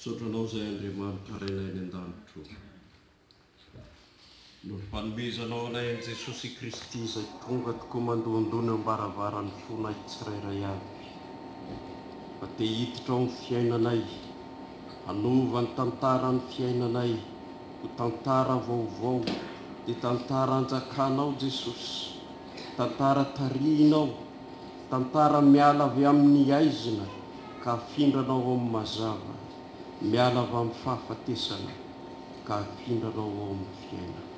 Sotranao izay Andriamanitra rainay ny an-danitro. No fanomezanao anay an' Jesosy Kristy izay tonga tokoa mandohandony ambaravarany fonay tsirairay avy. Fa te hiditra ao ny fiainanay, hanova ny tantaran'ny fiainanay, ho tantara vaovao, dia tantara anjakanao Jesosy, tantara tarihinao, tantara miala avy amin'ny aizina ka afindranao amin'ny mazava, miala avy amin'ny fahafatesana ka afindranao ao amin'ny fiainana.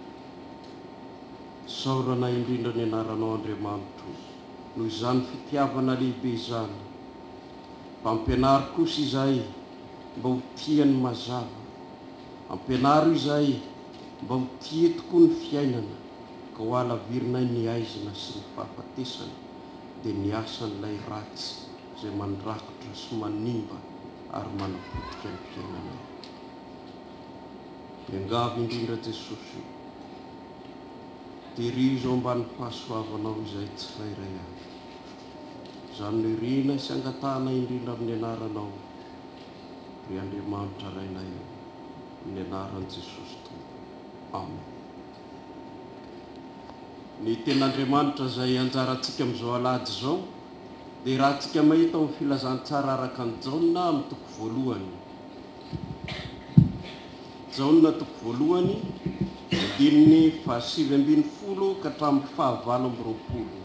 Saorana indrindra ny anaranao Andriamanitro, noho izany fitiavana lehibe izany. Ampianaro kosa izay mba ho tia ny mazava, ampianaro izay mba ho tia tokoa ny fiainana, ka ho alavirinay ny aizina sy ny fahafatesana dia ny asan'ilay ratsy izay mandrakotra sy manimba ary manapotika ny fiainanay. Miangavy indrindra Jesosy, terizo ambany fahasoavanao izay tsirairay avy. Izany no irina sy angatahana indrindra amin'ny anaranao, ry Andriamanitra rainay, amin'ny anaran'i Jesosy Tompo. Amen. Ny ten'Andriamanitra izay anjarantsika amin'izao alady izao, dia raha tsika mahita amin'ny filazantsara araka ny Jaona amin'ny toko voalohany. Jaona toko voalohany, andininy 7:20 ka hatramin'ny 9:20.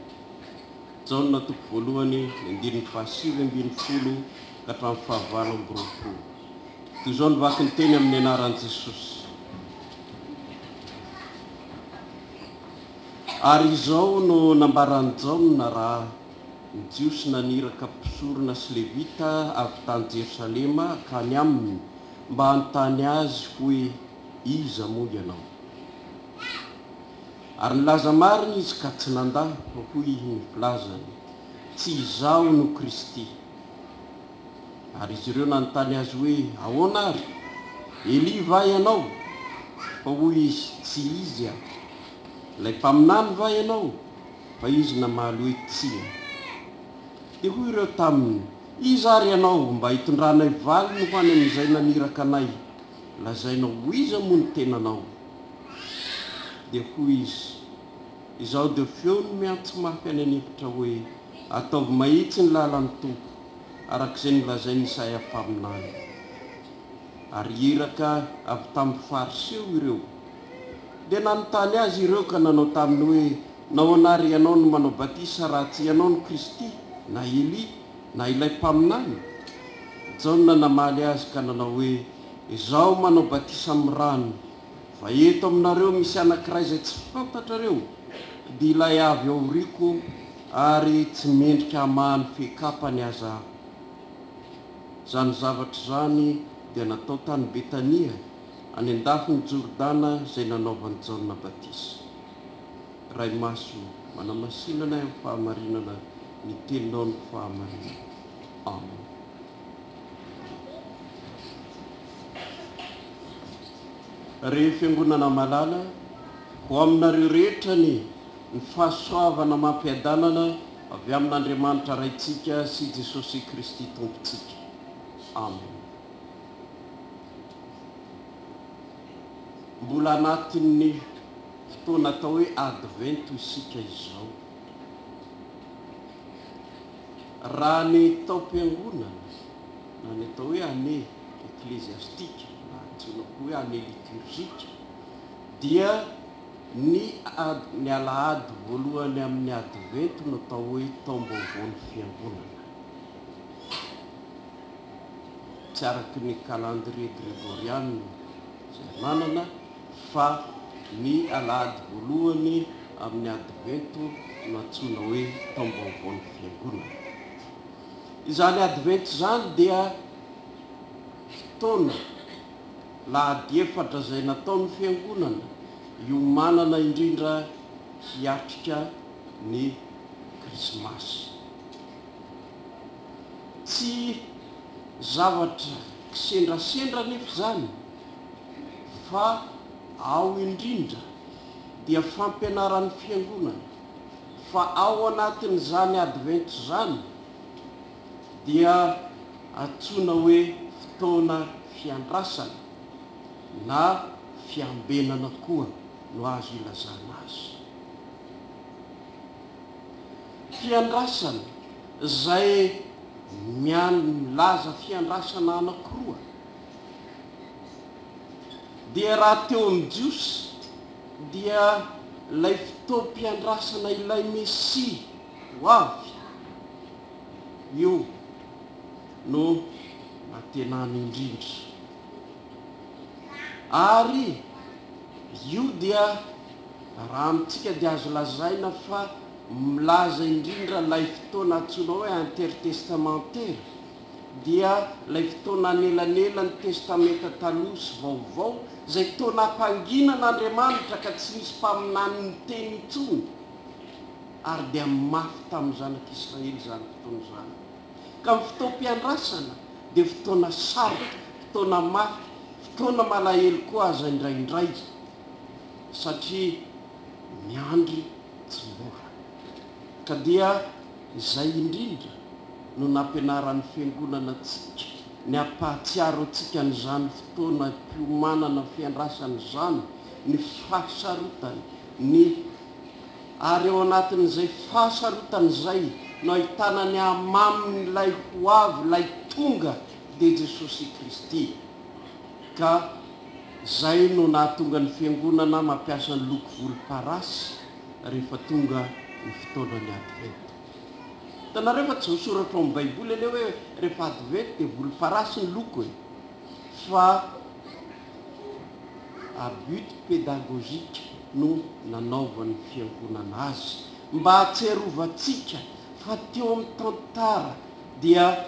Jaona toko voalohany, andininy 7:20 ka hatramin'ny 9:20. Toy izao ny vaky ny teny amin'ny anaran'i Jesosy. Ary izao no nambaran'i Jaona raha ny jiosy naniraka mpisorona sy levita avy tany Jerosalema ka ny aminy mba hanontany azy hoe iza moa ianao. Ary nilaza marina izy ka tsy nandahy, fa hoy ny filazany, tsy izaho no Kristy. Ary izy ireo nanontany azy hoe ahoana ary? Elia va ianao? Fa hoy izy, tsy izy aho. Ilay mpaminany va ianao? Fa izy namaly hoe tsia. Dia hoy ireo taminy, iza ary ianao mba hitondranay valiny ho any amin'izay naniraka anay? Lazainao ho iza moa ny tenanao? Dia hoy izy, izaho dia feo no miantso mafy any an'hevitra hoe ataovy mahitsy ny lalan'ny Tompo, arak'izay nolazainy Isaia mpaminany. Ary iraka avy tamin'ny fariseo ireo, dia nanontany azy ireo ka nanao taminy hoe nahoana ary ianao no manao batisa raha tsy ianao no Kristy, na Elia, na ilay mpaminany? Jaona namaly azy ka nanao hoe izaho manao batisa amin'ny rano, fa eto aminareo misy anankiray izay tsy fantatrareo, dia ilay avy ao aoriako ary tsy mendrika hamahany fekapany aza aho. Izany zavatra izany dia natao tany Betania, any an-dafin'ny Jordana izay nanaovan'i Jaona batisa. Ray maso manamasinana amin'ny fahamarinana ny teninao ny fahamarinana. Amen. Rehefa fiangonana malala, ho aminareo rehetra ny fahasoavana mampiadanana avy amin'Andriamanitra raitsika sy Jesosy Kristy Tompontsika. Amen. Mbola anatin'ny fotoana atao hoe advento isika izao. Raha ny taom-piangonana na ny atao hoe année ecclésiastique na antsoina koa hoe année liturgique dia ny alahady voalohany amin'ny advento no atao hoe taom-baovaon'ny fiangonana. Tsy araky ny calendrier grégorianina izay manana, fa ny alahady voalohany amin'ny advento no antsoina hoe taom-baovaon'ny fiangonana. Izany advento izany dia fotoana lahady efatra izay nataon'ny fiangonana iomanana indrindra hiatrika ny krismasy. Tsy zavatra kisendrasendra nefa izany, fa ao indrindra dia fampianaran'ny fiangonana, fa ao anatin'izany advento izany dia antsoina hoe fotoana fiandrasana na fiambenana koa no azo ilazana azy. Fiandrasana zay milaza fiandrasana anankiroa dia raha teo amin'ny Jiosy dia ilay fotoam-piandrasana ilay Mesia ho avy, io no natenany indrindra. Ary io dia raha amintsika dia azo lazaina fa milaza indrindra ilay fotoana antsoina hoe intertestamentaire, dia ilay fotoana anelanelany testamenta taloha sy vaovao zay taona ampanginan'Andriamanitra ka tsy misy mpaminany ny teny intsony, ary dia mafy tamin'ny zanak'Israely zany fotoana zany. Ka ny fotoam-piandrasana dia fotoana sarotra, fotoana mafy, fotoana malahelo koa aza indraindray, satria miandry tsy mora. Ka dia izay indrindra no nampianaran'ny fiangonana antsika ny ampahatsiaro antsika n'izany fotoana mpiomanana fiandrasana izany, ny fahasarotany, ary eo anatin'izay fahasarotany izay no ahitana ny hamamin'ilay ho avy, ilay tonga dia Jesosy Kristy. Ka zay no nahatonga ny fiangonana mampiasa ny loko volomparasy rehefa tonga ny fotoanany advent. Hitanareo fa tsy voasoratra amin'ny Baiboly ilay hoe rehefa advent dia volomparasy ny loko e, fa à but pédagogique no nanaovan'ny fiangonana azy mba hatserovantsika fa teo amin'ny tantara dia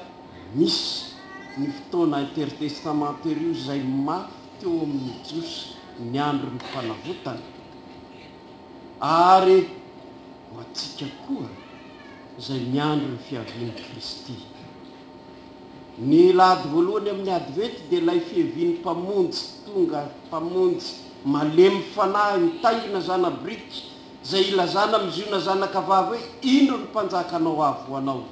misy ny fotoana intertestamentaire io zay mafy teo amin'ny Jiosy ny andro ny fanavotana, ary ho atsika koa zay miandro ny fiavian'ny Kristy. Ny lady voalohany amin'ny advent dia ilay fiavian'ny mpamonjy tonga, mpamonjy malemy fanahy mitaingina zana-briky zay ilazana miziona zanakavavy hoe ino ny mpanjakanao avy ho anao.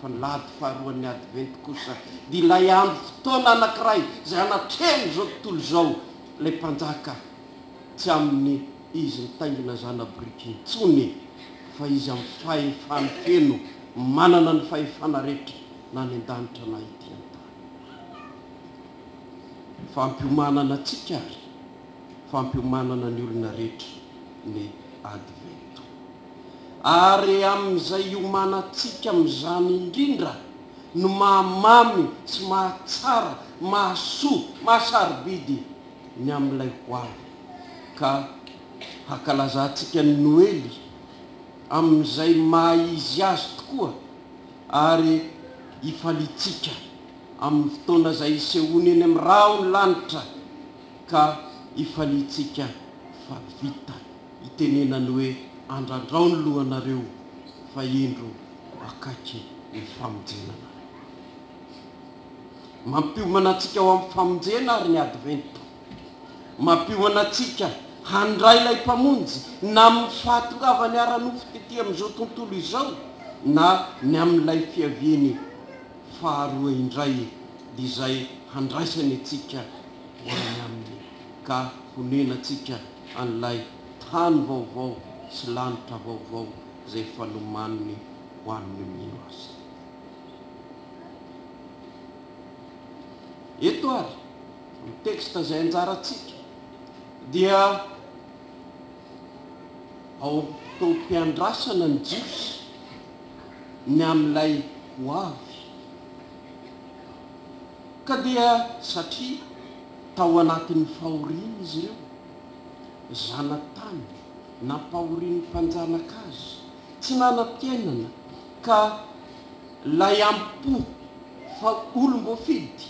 Fa ny lady faharoan'ny advent kosa dia ilay andro fotoana anankiray zay anatrehany zao tontolo zao ilay mpanjaka tsy amin'ny izy mitaingina zana-briky intsony, fa izy amin'ny fahefany feno, manana ny fahefana rehetra na ny an-danitra na ety an-tany. Fampiomanana antsika ary fampiomanana ny olona rehetra ny advent. Ary amin'izay iomanantsika amin'izany indrindra no mahamamy sy mahatsara, mahasoa, mahasarobidy ny amin'ilay ho avy. Ka hankalazantsika ny Noely amin'izay maha-izy azy tokoa, ary hifalitsika amin'ny fotoana izay isehony eny amin'ny rahony lanitra, ka hifalitsika fa vita itenenany hoe andrandrao ny lohanareo fa endro akaiky ny famonjenana. Mampiomana antsika ao amin'ny famonjena ary ny advent, mampiomana antsika handray ilay mpamonjy na amin'ny fahatongavany ara-nofo tetỳ amin'izao tontolo izao, na ny amin'ilay fiaviany faharoa indray dia izay handraisany antsika ho any aminy, ka honena antsika an'ilay tany vaovao sy lanitra vaovao zay fanomaniny ho an'ny mino azy. Eto ary ny teksta izay anjaratsika dia ao fotoam-piandrasana ny Jiosy ny amin'ilay ho avy, ka dia satria tao anatin'ny fahoriana izy ireo, zanatany nampahorian'ny mpanjanaka azy, tsy nanam-piainana, ka lay ampo fa olom-boafidy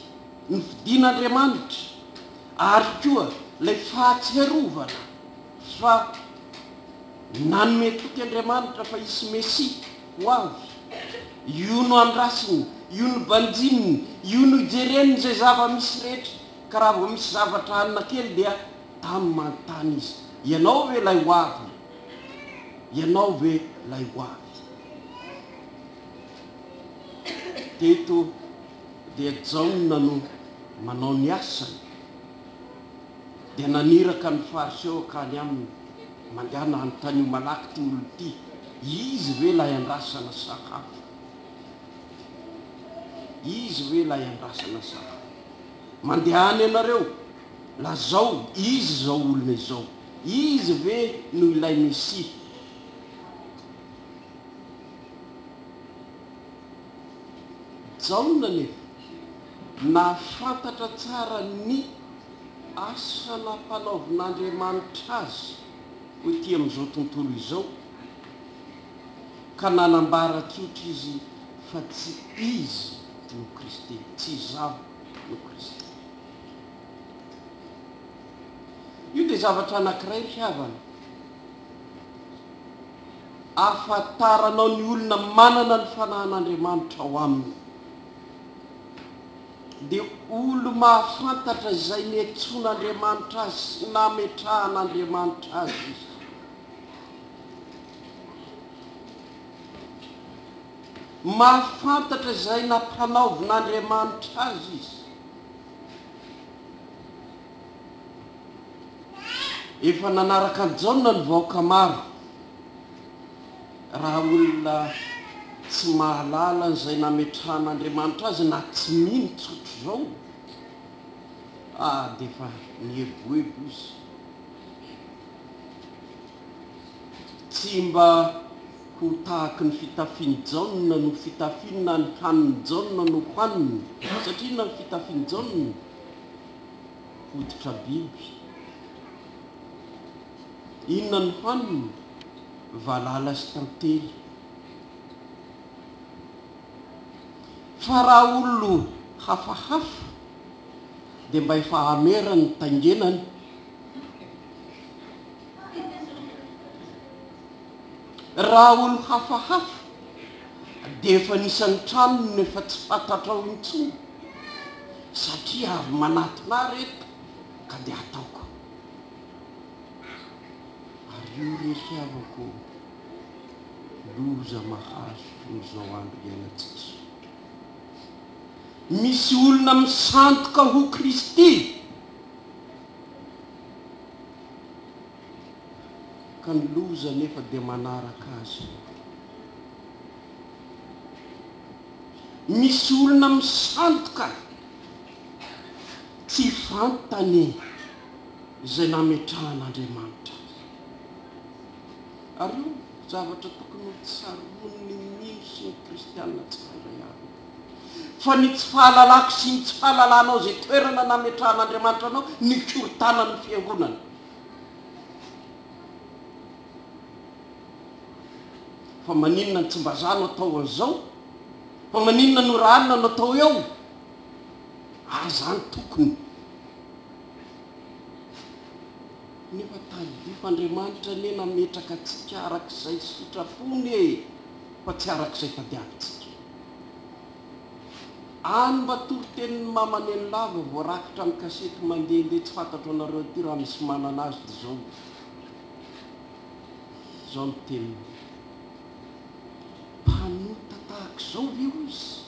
ny fidian'Andriamanitra, ary koa lay fahatserovana fa nanome toky Andriamanitra fa isy Mesia ho avy. Io no andrasiny, io no banjininy, io no ijereniny zay zava-misy rehetra, ka raha vao misy zavatra hanina kely dia tamin'ny manontany izy, ianao ve lay ho avy? Ianao ve lay ho avy? Teto dia Jaona no manao ny asany dia naniraka ny fariseo akany aminy mandehana anontany malaky ty olo ty izy ve lay andrasana sakafo, izy ve lay andrasana sakafo, mandehany ianareo lazao izy zao olona izao, izy ve no ilay Mesia. Jaona nefa nafantatra tsara ny asa nampanaovin'Andriamanitra azy ho ety amin'izao tontolo izao, ka nanambara tsotra izy fa tsy izy no Kristy, tsy zaho no Kristy. Io dia zavatra anankiray ry havana, afantaranao ny olona manana ny fanahin'Andriamanitra ao aminy, dia olo mahafantatra izay niantson'Andriamanitra azy sy nametrahan'Andriamanitra azy izy. Mahafantatra izay nampanaovin'Andriamanitra azy izy. Efa nanaraka an'izao ny vahoaka maro, raha olona tsy mahalala izay nametrahan'Andriamanitra azy na tsy mino tsotro zao, dia efa nieboebo izy. Tsy mba ho tahaky ny fitafiany Jaona no fitafiany na ny haniny Jaona no hoaniny, satria na ny fitafiany Jaona hoditra biby, inona ny hoaniny? Valala sy tantely. Fa raha olo hafahafa dia mba efa hamerany ny tangenany, raha olo hafahafa dia efa nisan'ny tranony efa tsy fantatrao intsony, satria avy manatina reto ka dia ataoko. Ary io rehefiavako loza mahazo izao andro iainantsika. Misy olona misandoka ho Kristy ka ny loza nefa dia manaraka azy. Misy olona misandoka tsy fantany izay nametrahan'Andriamanitra. Ary io zavatra tokony ho tsaroan'ny mino sy ny kristianina tsirairay avy. Fa ny tsy fahalalako sy ny tsy fahalalanao izay toerana nametrahan'Andriamanitra anao ny korontanany fiangonana. Fa maninona ny tsy mbazano atao an'izao? Fa maninona no ranona no atao eo? Zany tokony. Nefa tadif'Andriamanitra ne nametraka antsika arak'izay sitrapony e, fa tsy arak'izay tadiavintsika. Any mba toro-tenin'ny mamaneny lava voarakitra amin'ny kasety mandehandeha tsy fantatro anareo ty raha misy manana azy dia zao. Zao ny teniny. Mpanota tahak'izao ve izy?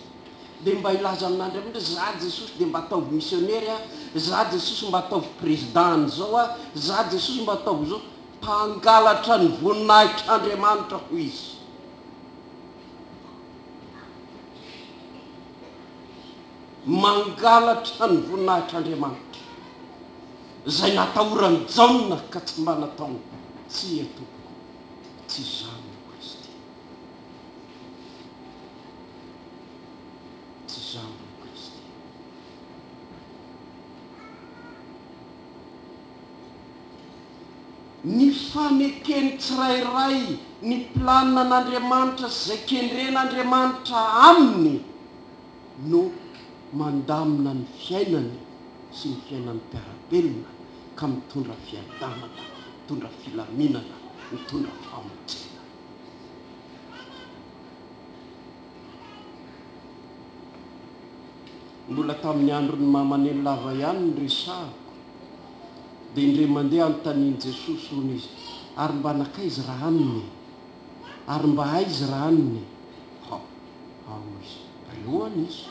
Dia mba ilaza amin'Andriamanitra, za Jesosy dia mba ataovy missionnaire a, za Jesosy mba ataovy président zao a, za Jesosy mba ataovy zao. Mpangalatra ny voninahitr'Andriamanitra ho izy. Mangalatra ny voninahitr'Andriamanitra izay natahorany Jaona ka tsy mba nataony. Tsy atoko, tsy zany no Kristy, tsy zany no Kristy. Ny fanekeny tsirairay ny planina an'Andriamanitra izay kendren'Andriamanitra aminy no mandamina ny fiainany sy ny fiainan'ny mpiarabelona ka mitondra fiadanana, mitondra filaminana, mitondra famonjena. Mbola tamin'ny andron'ny mamaneny lava ihany ny resahako, dia indray mandeha anontaniany Jesosy hono izy, ary mba nakaizy raha aminy, ary mba aizy raha aminy. Ao, ao izy, alohan izy.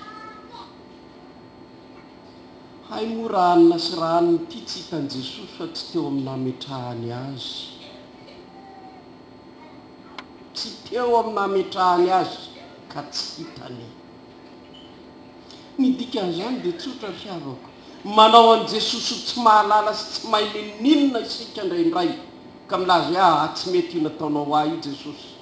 hay moranina sy ranony ity tsy hitan' Jesosy fa tsy teo amin'ny nametrahany azy, tsy teo amin'ny nametrahany azy ka tsy hitany. Ny dikan'izany dia tsotra fiavako, manao an' Jesosy tsy mahalala sy tsy mahay ninona isika indraindray ka milaza tsy mety io nataonao ahy io Jesosy.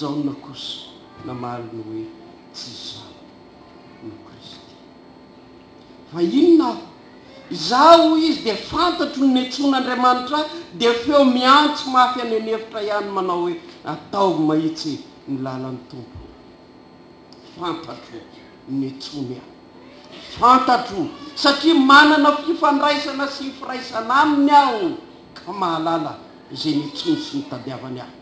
Jaona kosa namaliny hoe tsy izaho no Kristy fa inona izaho izy dia fantatro ny netson'Andriamanitra dia feo miantso mafy any an'hevitra ihany manao hoe ataovy mahitsy ny lalan'ny tompo. Fantatro ny netsony aho, fantatro satria manana fifandraisana sy firaisana aminy aho ka mahalala izay netsony sy nitadiavany aho.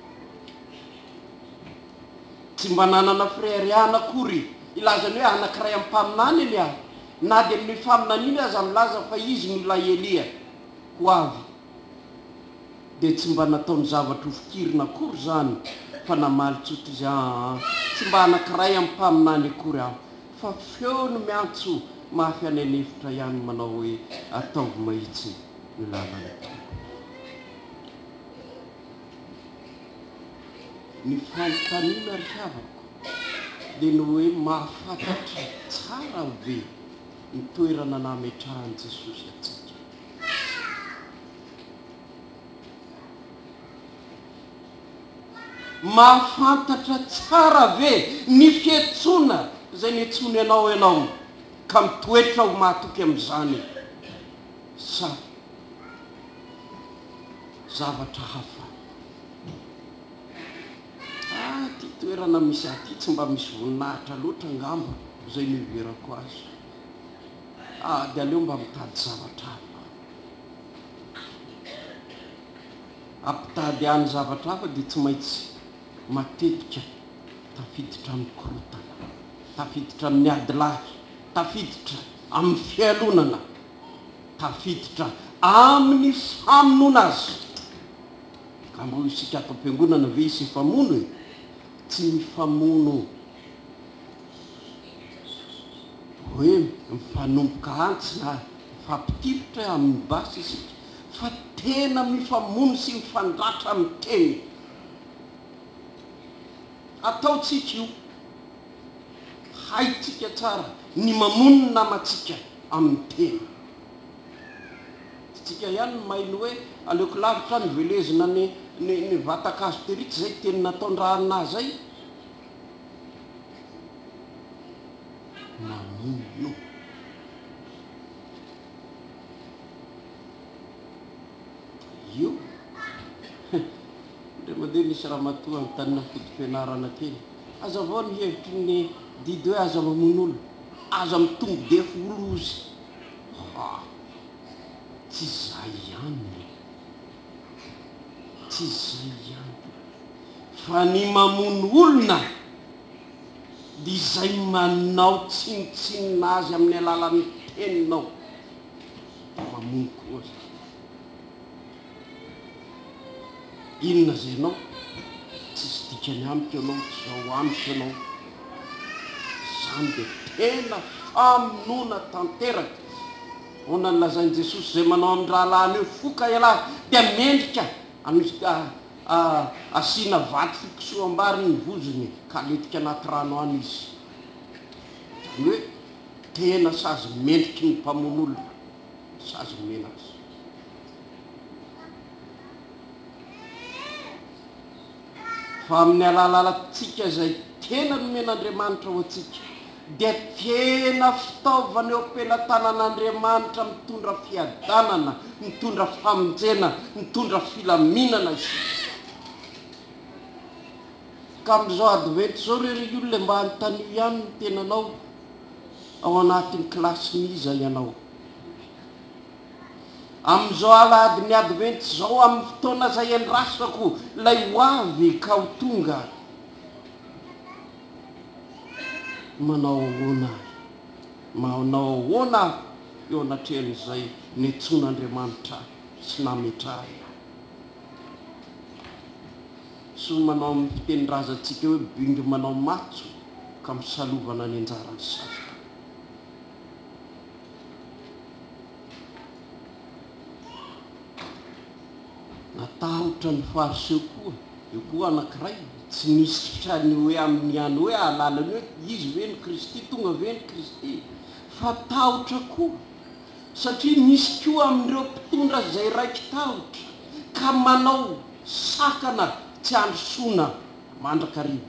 Tsy mba nanana freriana akory ilazany hoe anankiray amin'ny mpaminany any aho, na dia amin'ny faminaniana aza milaza fa izy no ilay Elia ho avy, dia tsy mba nataony zavatra ofikirina akory zany fa namaly tsotra izy tsy mba anankiray amin'ny mpaminany akory aho fa feo no miantso mafy any an'hevitra ihany manao hoe ataovy mahitsy ny lalany tompo. Ny fanontaniana ry havako dia ny hoe mahafantatra tsara ve ny toerana nametrahan'i Jesosy atsika. Mahafantatra tsara ve ny fiantsoana izay niantsony ianao ka mitoetra ho mahatoky amin'izany sa zavatra hafa. Ty toerana misy aty tsy mba misy voninahitra loatra ngamba izay niverako azy. Dia aleo mba mitady zavatra hafa. Ampitady any zavatra hafa dia tsy maintsy matetika tafiditra amin'ny korotana, tafiditra amin'ny adilahy, tafiditra amin'ny fialonana, tafiditra amin'ny famonoana azy. Ka mbo isika ato am-piangonana ve isy mifamono e? Tsy mifamono hoe mifanomboka antsy na mifampitifitra amin'ny basy isika, fa tena mifamono sy mifandratra amin'ny teny. Ataotsika io, haitsika tsara ny mamono ny namatsika amin'ny teny. Tsika ihany no mahay ny hoe aleoko lavitra ny velezina ny vatakazo teritsy zay teny nataon-drahana zay. Mamono. Io ndre mandeha misy raha matoa amin'ny tanina fodi-fianarana kely, aza avao ny hevitry ny didy hoe aza mamono olo, aza mitombo defo olo ozy. Tsy izay ihany, tsy izay ihany, fa ny mamono olona dia izay manao tsinitsinina azy amin'ny alalan'ny teninao mamono koa azy. Inona zay ianao? Tsisy dikany amiko ianao, tsy zao amiko ianao. Izany dia tena famonoana tanteraka. Hoana ny lazain'i Jesosy zay manao amin'ny rahalany eo, foka ialahy dia mendrika asiana vaty fikisoam-bary ny vozony ka letika anaty rano any izy. Zany hoe tena sazy mendriky ny mpamono olona, sazy mena azy. Fa amin'ny alalatsika izay tena nomen'Andriamanitra ho atsika dia tena fitaovana eo am-pelantanan'Andriamanitra mitondra fiadanana, mitondra famonjena, mitondra filaminana isika. Ka amin'izao adventy zao rery olona mba hanontany ihany ny tenanao ao anatin'ny klasy-niza ianao. Amin'izao aladiny adventy zao amin'ny fotoana izay endrasako lay ho avy ka ho tonga, manao ahoana, manao ahoana eo anatrehan'izay niantson'Andriamanitra sy nametraha. so manao amin'ny fitenindrazatsika hoe bingy manao matso ka misalovana ny anjarany sasy. Natahotra ny fariseo koa, io koa anankiray tsy nisy hoe amin'ny any hoe alalany hoe izy ve ny Kristy, tonga ve ny Kristy, fa tahotra koa satria nisy koa amin'ireo mpitondra zay raiky tahotra ka manao sakana tsy androsoana mandrakariva.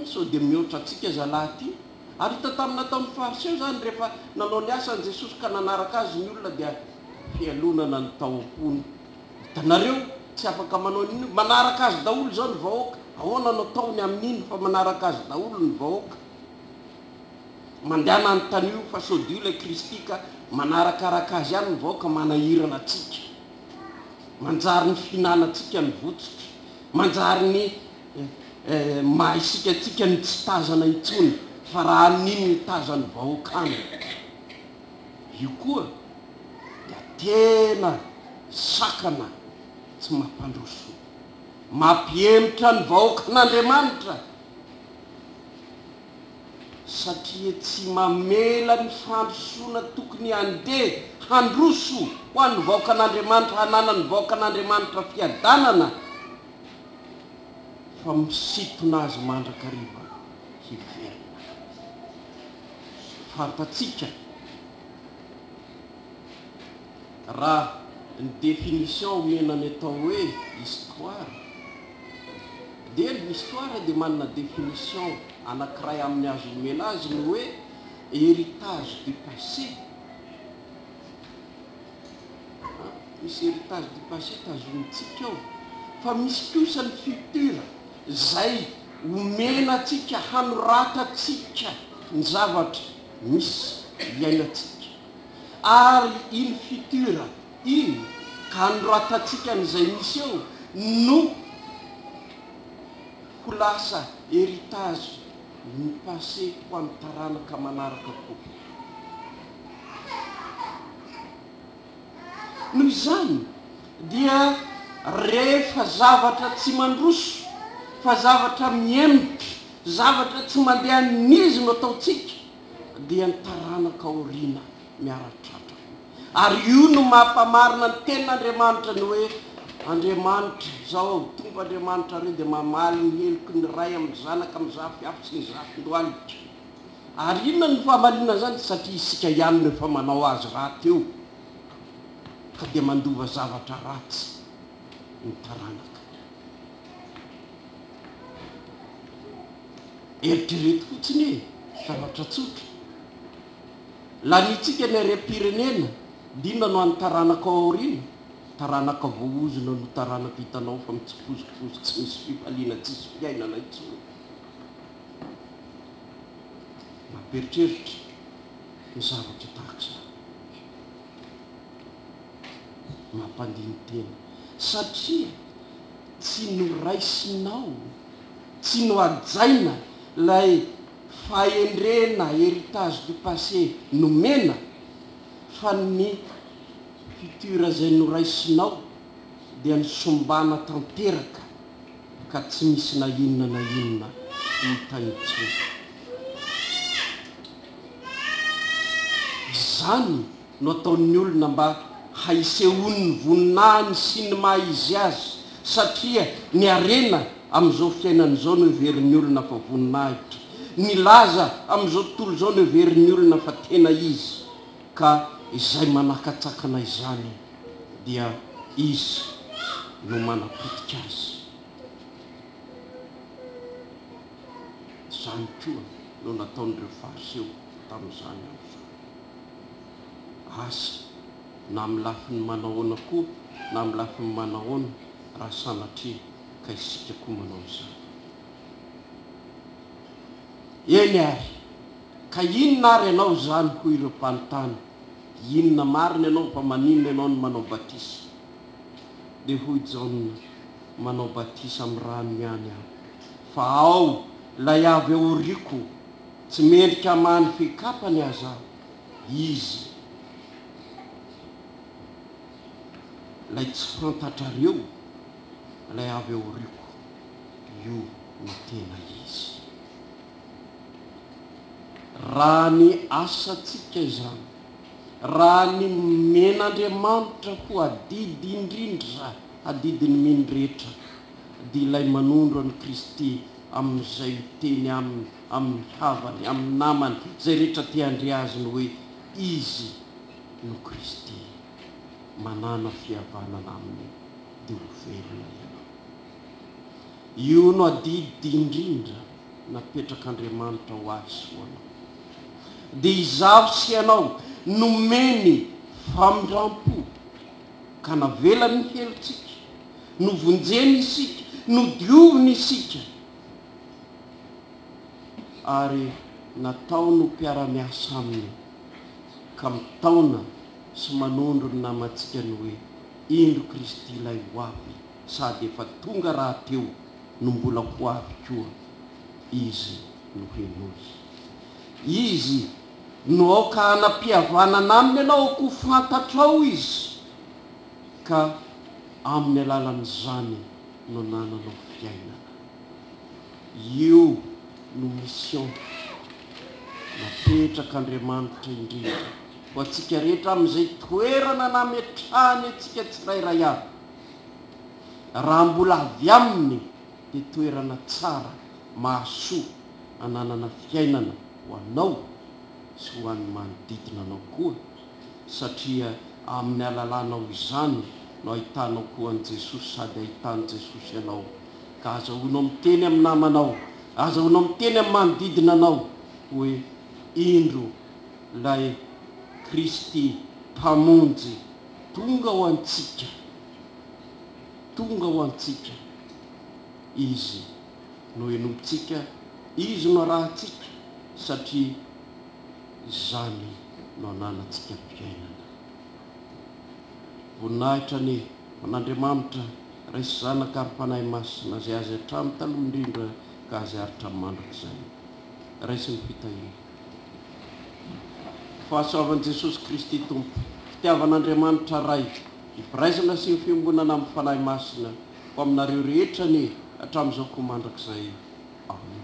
So dia mihoatra atsika zalahy ty, ary hita tamin'ny nataon'ny fariseo zany rehefa nanao ny asan'i Jesosy ka nanaraka azy ny olona dia fialonana ny taompony. Hitanareo tsy afaka manao an'ino, manaraka azy daholo zao ny vahoaka, ahoana no ataony amin'iny fa manaraka azy daholo ny vahoaka. Mandehana anontany io fa sodio ilay Kristy ka manarakaraka azy ihany ny vahoaka manahirana atsika, manjary ny fihinanatsika ny votsotry, manjary ny mahaisika atsika ny tsy tazana intsony fa raha an'iny ny tazany vahoaka any. Io koa dia tena sakana tsy mampandroso, mampiemitra ny vahoakan'Andriamanitra, satria tsy mamela ny fandrosoana tokony andeha handroso ho an'ny vahoakan'Andriamanitra, hanana ny vahoakan'Andriamanitra fiadanana, fa misitona azy mandrakariva hiverina. Fantatsika raha ny définition menany atao hoe histoire, dia ny histoire dia manana définition anankiray amin'ny azo omena azy ny hoe héritage du passé. Misy héritage du passé tazomitsika ao, fa misy kosa ny futur zay omena atsika hanorata atsika ny zavatra misy iainatsika, ary iny futur iny ka hanorata atsika n'izay misy eo no ho lasa héritage ny passé ho amin'ny taranaka manaraka koa. Noho izany dia rehefa zavatra tsy mandroso fa zavatra miemitra, zavatra tsy mandeha n'izy no ataotsika, dia ny taranaka aoriana miaratratra. Ary io no mampamarina ny tenin'Andriamanitra ny hoe Andriamanitra zao Tompandriamanitra reo dia mamaly ny heloky ny ray amin'ny zanaka amin'ny zafy afo sy ny zafy ndoalitra. Ary inona ny fahamalina zany? Satria isika ihany no efa manao azy raty eo ka dia mandova zavatra ratsy ny taranaka. Eritrereto fotsiny zavatra tsotra, lanitsika ny rem-pirenena dina no an'ny taranaka ao aoriana, taranaka voaozona no taranaka hitanao fa mitsipozipozy tsy misy fifaliana, tsisy fiainana intsony. Mamperitreritra ny zavatra tahak'izany, mampandiny tena, satria tsy noraisinao, tsy noajaina lay fahendrena héritage du passé nomena, fa ny futur zay noraisinao dia nisombana tanteraka ka tsy misy na inona na inona hitaintsony. Izany no ataon'ny olona mba haisehoany ny voninahiny sy ny maha izy azy, satria ny arena amin'izao fiainany zao no heverin'ny olona fa voninahitra, ny laza amin'izao tontolo zao no heverin'ny olona fa tena izy, ka izay manakatsakana izany dia izy no manapotika azy. Izany koa no nataon'ireo fariseo tamin'izany amin'izany. Asa na amin'ny lafiny manahoana koa na amin'ny lafiny manahoana raha sanatria ka isika koa manao izany. Eny ary, ka inona ary ianao zany ho ireo mpanontany? Inona marina ianao fa maninona ianao no manao batisa? Dia hoy Jaona, manao batisa amin'ny rano ihany aho, fa ao lay avy aoriako tsy mendrika many fikapany aza aho, izy lay tsy fantatrareo ilay avy eo riko io no tena izy. Raha ny asantsika izany, raha ny men'Andriamanitra ho adidy indrindra, adidy ny mino rehetra, dia ilay manondro an'i Kristy amin'izay teny amin'ny havany, amin'ny namany, izay rehetra te handre azy ny hoe izy no Kristy, manana fihavanana aminy dia ho velona ianao. Io no adidy indrindra napetrak'Andriamanitra ho azy ho anao. Dia izao sy ianao nomeny famindrampo ka navelany ny helitsika, novonjeny isika, nodioviny isika, ary natao no mpiara-miasa aminy ka mitaona sy manondro ny namantsika ny hoe indro Kristy ilay ho avy, sady efa tonga raha teo no mbola ho avy koa, izy no henozy. Izy no aoka hanam-pihavanana aminy ianao ko fantatrao izy, ka amin'ny alalan'izany no nananao fiainana. Io no mission napetrak'Andriamanitra indrindra ho antsika rehetra amin'izay toerana nametrahany antsika tsirairay avy. Raha mbola avy aminy dia toerana tsara mahasoa hananana fiainana ho anao sy ho an'ny manodidina anao koa, satria amin'ny alalanao izany no ahitanao koa an'i Jesosy, sady ahitany Jesosy ianao, ka azahoanao miteny amin'ny namanao, azahoanao miteny amin'ny manodidina anao hoe indro ilay Kristy mpamonjy tonga ho antsika, tonga ho antsika, izy no enomtsika, izy no arahantsika, satria izany no ananantsika fiainana. Voninahitra ny an'Andriamanitra raisy zanaka ary mpanahy masina zay azy hatramin'ny taloha indrindra ka azy aritra mandrak'izay. Raisy ny fitahiana. Fahasoavan'i Jesosy Kristy Tompo, fitiavan'Andriamanitra Ray, ifiraisana sy ny fiambonana amin'ny fanahy masina ho aminareo rehetra ny hatramin'izao koa mandrak'izay. Amen.